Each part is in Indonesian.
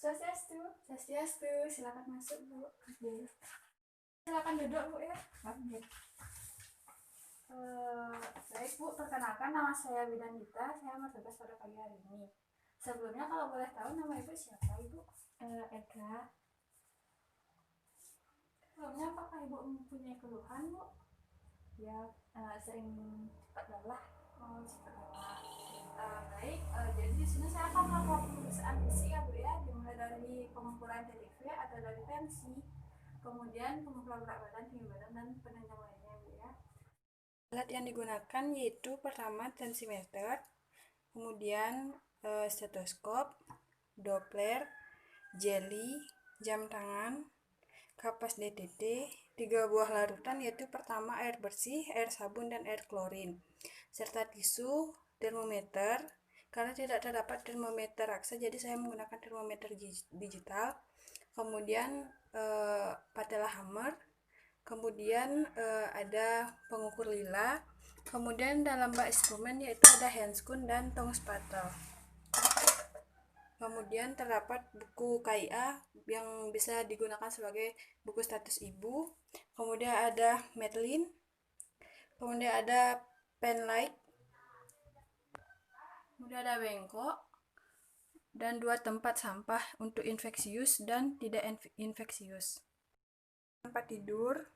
Swastiastu. Swastiastu. Silakan masuk, Bu. Silakan duduk, Bu ya. Baik, Bu, perkenalkan nama saya Widanita. Saya bertugas pada pagi hari ini. Sebelumnya kalau boleh tahu nama Ibu siapa, Ibu? Eka. Sebelumnya apakah Ibu mempunyai keluhan, Bu? Ya, sering cepat lelah. Oh, cepat lelah. Baik, jadi di sini saya akan melakukan pemeriksaan fisik ya, Bu ya, dimulai dari pengukuran TDV atau dari tensi, kemudian pengukuran berat badan, tinggi badan, dan penunjang lainnya, Bu ya. Alat yang digunakan yaitu pertama tensimeter, kemudian stetoskop, Doppler, jeli, jam tangan, kapas DTT, 3 buah larutan yaitu pertama air bersih, air sabun, dan air klorin, serta tisu, termometer. Karena tidak terdapat termometer raksa, jadi saya menggunakan termometer digital. Kemudian patella hammer, kemudian ada pengukur lila, kemudian dalam bak instrumen yaitu ada handscoon dan tong spatel. Kemudian terdapat buku KIA yang bisa digunakan sebagai buku status ibu. Kemudian ada Medlin. Kemudian ada Penlight. Kemudian ada bengkok. Dan 2 tempat sampah untuk infeksius dan tidak infeksius. Tempat tidur.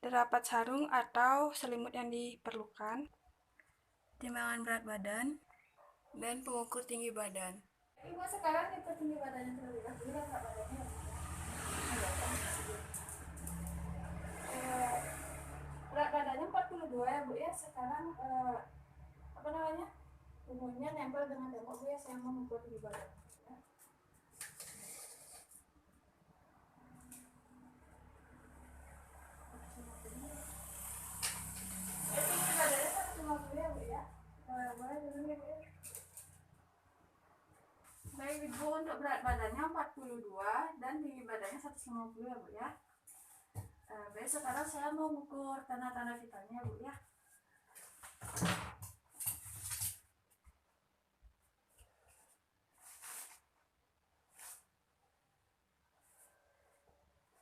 Terdapat sarung atau selimut yang diperlukan. Timbangan berat badan. Dan pengukur tinggi badan. Ibu sekarang itu tinggi badannya terlebih dahulu dan berat badannya berat badannya 42 ya, Bu ya. Sekarang umumnya nempel dengan tembok, Bu ya. Saya mau mengukur tinggi badan ya. Tinggi badannya 150 ya, Bu ya. Boleh dulu ya, Bu ya. Baik, Ibu, untuk berat badannya 42 dan tinggi badannya 150 ya, Bu ya. Baik, sekarang saya mau mengukur tanda-tanda vitalnya, Bu ya.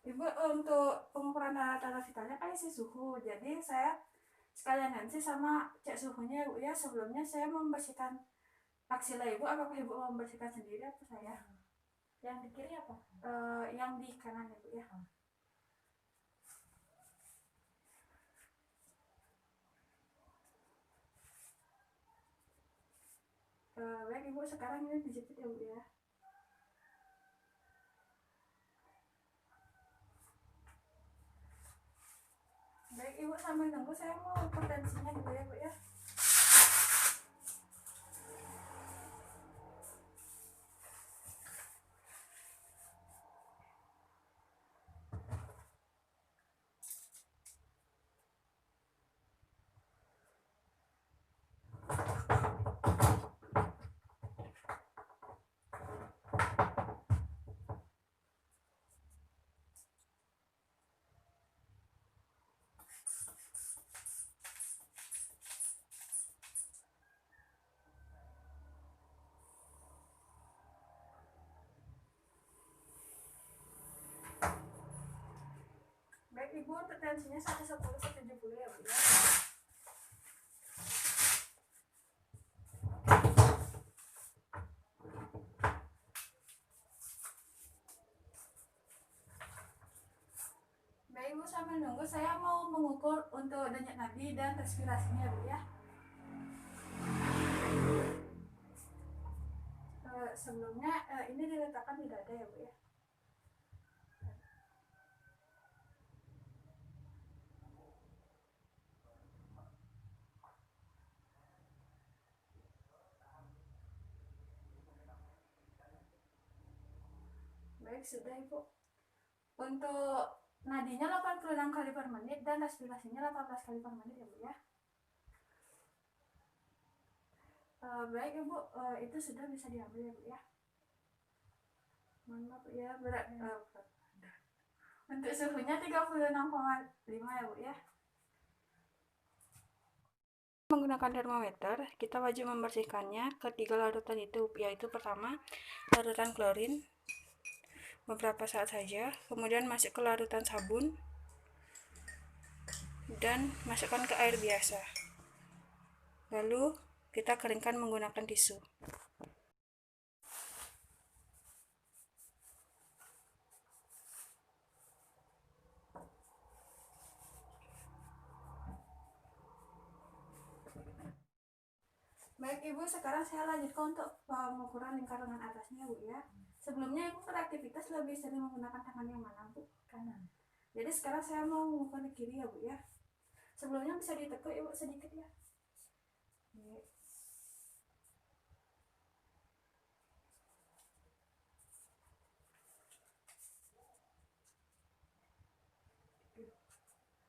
Ibu, untuk pengukuran tanda-tanda vitalnya kan isi suhu, jadi saya sekalian nanti sama cek suhunya, Bu ya. Sebelumnya saya membersihkan aksila Ibu. Apakah Ibu mau membersihkan sendiri atau saya? Yang di kiri apa? Yang di kanan ya, Bu ya. Baik, Ibu, sekarang ini dijepit ya, Bu ya. Baik, Ibu, sambil nunggu saya mau ukur tensinya dulu ya, Bu ya. Baik, Ibu, untuk tensinya 110/70 ya, Bu ya. Baik, Ibu, sambil nunggu saya mau mengukur untuk denyut nadi dan respirasinya, Bu ya. Sebelumnya ini diletakkan di dada ya, Bu ya. Baik, sudah, Ibu. Untuk nadinya 86 kali per menit dan respirasinya 18 kali per menit ya, Bu ya. Baik, Ibu, itu sudah bisa diambil ya, Bu ya. Mohon maaf ya, berat. Untuk suhunya 36,5 ya, Bu ya. Menggunakan termometer, kita wajib membersihkannya ketiga larutan itu, yaitu pertama larutan klorin, beberapa saat saja, kemudian masuk ke larutan sabun dan masukkan ke air biasa. Lalu kita keringkan menggunakan tisu. Baik Ibu, sekarang saya lanjutkan untuk pengukuran lingkar lengan atasnya Bu ya. Sebelumnya Ibu beraktivitas lebih sering menggunakan tangan yang mana Bu? Kanan. Jadi sekarang saya mau mengukur di kiri ya Bu ya. Sebelumnya bisa ditekuk Ibu sedikit ya.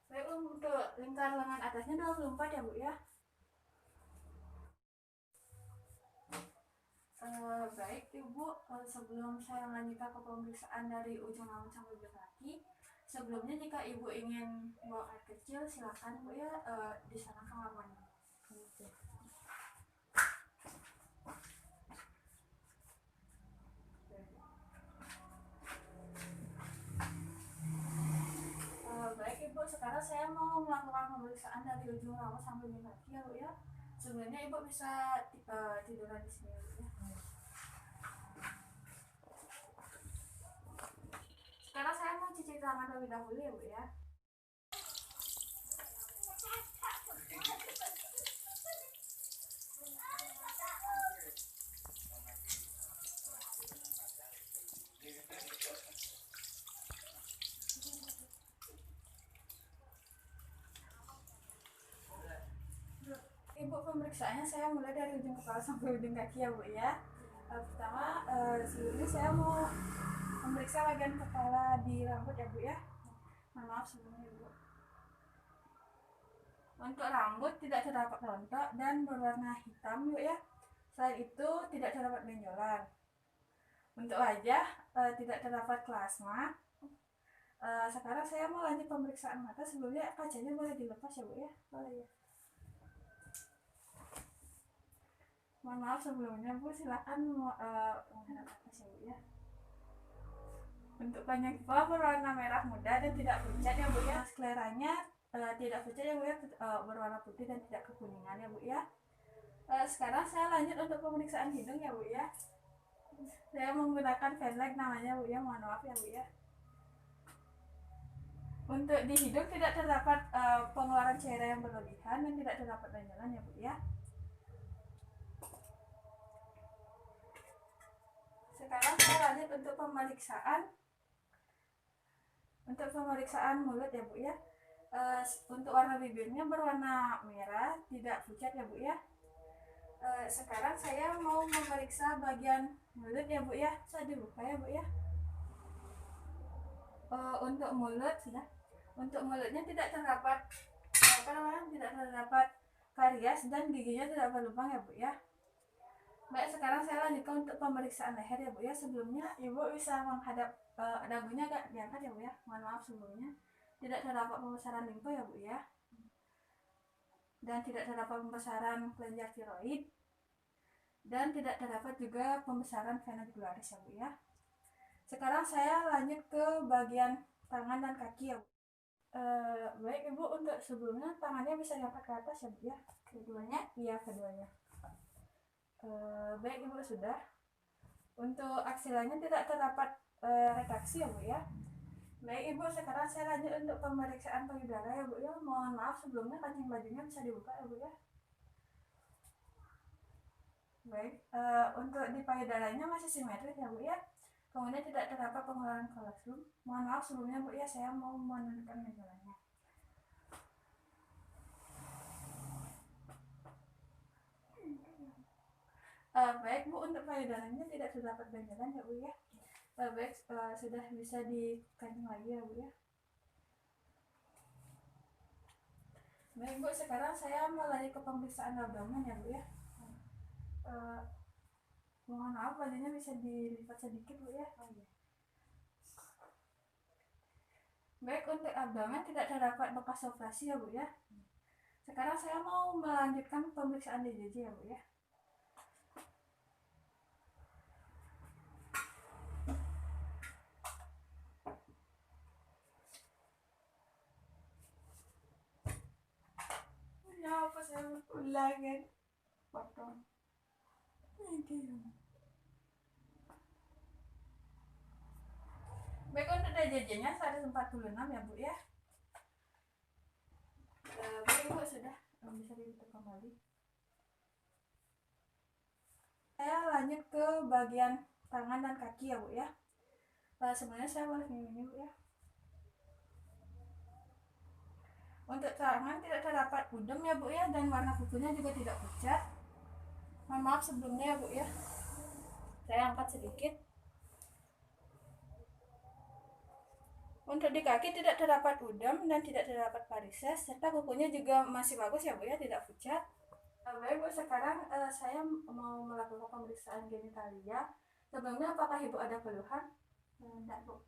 Baik untuk lingkar lengan atasnya 24 ya Bu ya. Baik Ibu, sebelum saya lanjutkan ke pemeriksaan dari ujung rambut sampai ujung kaki, sebelumnya jika Ibu ingin buang air kecil silakan Bu ya, di sana kamar mandi. Baik Ibu, sekarang saya mau melakukan pemeriksaan dari ujung rambut sampai ujung kaki ya Bu ya. Sebelumnya Ibu bisa tiduran di sini ya Bu ya. Sekarang saya mau cuci tangan terlebih dahulu ya Bu ya. Ibu, pemeriksaannya saya mulai dari ujung kepala sampai ujung kaki ya Bu ya. Pertama, sebelumnya saya mau memeriksa bagian kepala di rambut ya Bu ya. Maaf sebelumnya Bu. Untuk rambut tidak terdapat rontok dan berwarna hitam Bu ya. Selain itu tidak terdapat benjolan. Untuk wajah tidak terdapat klasma. Sekarang saya mau lanjut pemeriksaan mata. Sebelumnya kacanya boleh dilepas ya Bu ya. Boleh ya. Mohon maaf sebelumnya Bu, silakan menghadap atas ya Bu ya. Untuk banyak kepala berwarna merah muda dan tidak pucat ya Bu ya. Skleranya tidak pucat ya Bu ya, berwarna putih dan tidak kekuningan ya Bu ya. Sekarang saya lanjut untuk pemeriksaan hidung ya Bu ya. Saya menggunakan fanlight namanya Bu ya, mohon maaf ya Bu ya. Untuk di hidung tidak terdapat pengeluaran cairan yang berlebihan dan tidak terdapat benjolan ya Bu ya. Sekarang saya lanjut untuk pemeriksaan mulut ya Bu ya. Untuk warna bibirnya berwarna merah, tidak pucat ya Bu ya. Sekarang saya mau memeriksa bagian mulut ya Bu ya. Bisa dibuka ya Bu ya. Untuk mulut sudah. Untuk mulutnya tidak terdapat tidak terdapat karies dan giginya tidak berlubang ya Bu ya. Baik, sekarang saya lanjutkan untuk pemeriksaan leher ya Bu ya. Sebelumnya Ibu bisa menghadap dagunya agak diangkat ya Bu ya. Mohon maaf sebelumnya. Tidak terdapat pembesaran limpa ya Bu ya. Dan tidak terdapat pembesaran kelenjar tiroid. Dan tidak terdapat juga pembesaran vena jugularis ya Bu ya. Sekarang saya lanjut ke bagian tangan dan kaki ya Bu. Baik Ibu, untuk sebelumnya tangannya bisa diangkat ke atas ya Bu ya. Keduanya? Iya, keduanya. Baik Ibu, sudah. Untuk aksilanya tidak terdapat retraksi ya Bu ya. Baik Ibu, sekarang saya lanjut untuk pemeriksaan payudara ya Bu ya. Mohon maaf sebelumnya kancing bajunya bisa dibuka ya Bu ya. Baik, untuk di payudaranya masih simetris ya Bu ya. Kemudian tidak terdapat pengeluaran kolostrum. Mohon maaf sebelumnya Bu ya, saya mau menentukan benjolannya. Baik Bu, untuk payudaranya tidak terdapat benjolan ya Bu ya. Baik, sudah bisa dikancing lagi ya Bu ya. Baik Bu, sekarang saya mau lanjut ke pemeriksaan abdomen ya Bu ya. Mohon maaf bajunya bisa dilipat sedikit Bu ya. Baik, untuk abdomen tidak terdapat bekas operasi ya Bu ya. Sekarang saya mau melanjutkan pemeriksaan DJJ ya Bu ya. saya ulangan potong. Baik, untuk dana jajannya 146 ya Bu ya. Baik Bu, sudah bisa ditutup kembali. Saya lanjut ke bagian tangan dan kaki ya Bu ya. Sebenarnya saya boleh ini Bu ya. Untuk tangan tidak terdapat udem ya Bu ya, dan warna kukunya juga tidak pucat. Mohon maaf sebelumnya ya Bu ya. Saya angkat sedikit. Untuk di kaki tidak terdapat udem dan tidak terdapat varises, serta kukunya juga masih bagus ya Bu ya, tidak pucat. Baik Bu, sekarang saya mau melakukan pemeriksaan genitalia. Sebelumnya apakah Ibu ada keluhan? Tidak Bu.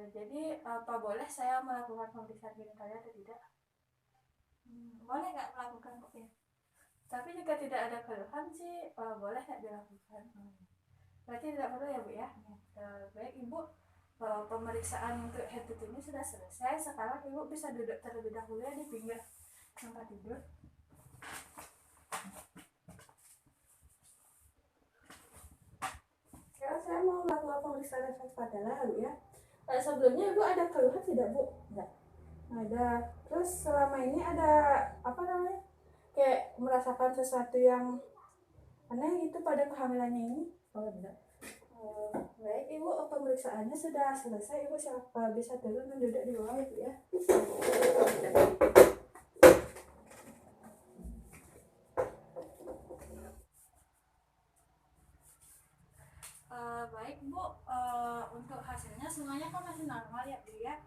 Jadi apa boleh saya melakukan pemeriksaan genitalia atau tidak? Boleh nggak melakukan Bu ya? Tapi jika tidak ada keluhan sih boleh nggak dilakukan? Berarti tidak perlu ya Bu ya? Baik Ibu, pemeriksaan untuk head to toe ini sudah selesai. Sekarang Ibu bisa duduk terlebih dahulu ya di pinggir tempat tidur. Sekarang saya mau melakukan pemeriksaan refleks padalah Bu ya. Sebelumnya Ibu ada keluhan tidak Bu? Tidak ada. Terus selama ini ada apa namanya, kayak merasakan sesuatu yang aneh gitu pada kehamilannya ini? Oh tidak. Baik Ibu, pemeriksaannya sudah selesai. Ibu siapa bisa turun dan duduk di bawah Ibu ya. Baik Bu, untuk hasilnya semuanya kan masih normal ya Bu ya.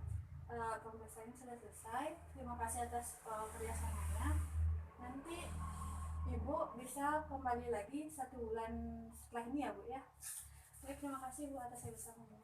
Pemeriksaannya sudah selesai. Terima kasih atas kerjasamanya. Nanti Ibu bisa kembali lagi 1 bulan setelah ini ya Bu ya. Baik, terima kasih Bu atas kerjasamanya.